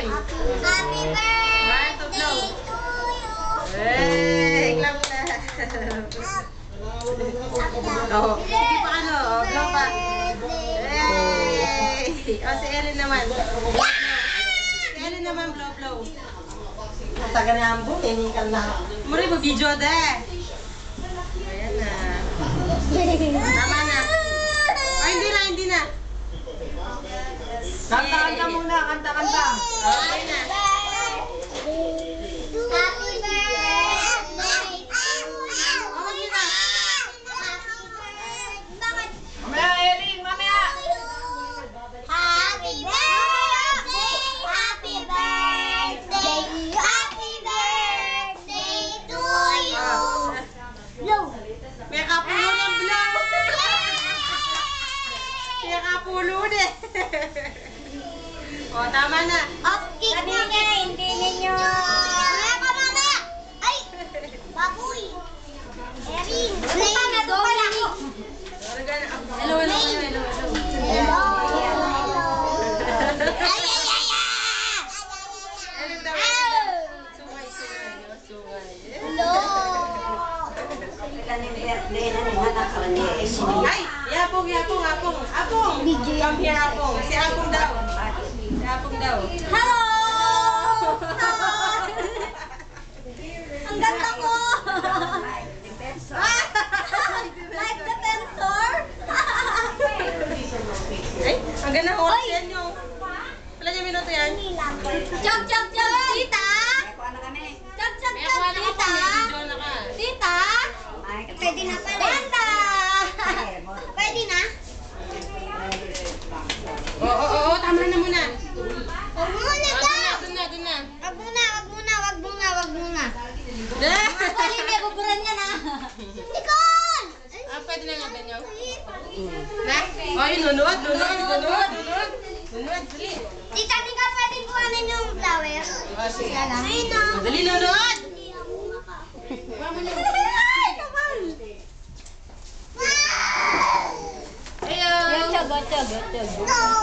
Erin. Happy birthday to you. Hey, clap na. Oh, hindi pa ano, oh, blow pa. Hey! Oh, si Erin naman. Si Erin naman, blow. Taga na ang buong, hinikal na. Muli mo, video de. Ayan na. Tama na. Oh, hindi na. Kanta muna, kanta. Okay na. Happy birthday to you. Oh, hindi na. Mamaya, Erin, mamaya! Happy birthday, happy birthday, happy birthday to you. Blow. May kapulo ng blow. May kapulo de. Oh, tama na. Optik na kayo, hindi ninyo. Mamaya ka mamaya. Ay, baboy. Erin, doon pala ako. Hello. Hello. Hello. Ay. Erin daw. Sungay. Hello. Birthday na ni Anak Ay, yapong. Apong. Come here, Apong. Si Apong daw. Hello. Ang ganda ko. Like the pencil. Ay, ang ganda ko. Yan yung. Wala niya minuto yan. Chop, tita. Chop, tita. Tita. Pwede na pala. Banda. Pwede na? Oo, tama na muna. Huwag muna daw. Doon na. Wag muna. Wali, may buburan niya na. Nicole! Ah, pwede na nga ba niyo? Na? Oh, yun, nunod. Dali. Tita, di ka pwede kuhanin yung flowers? Oh, sige. Ayun na. Dali, nunod. Ay, naman! Ayun. No!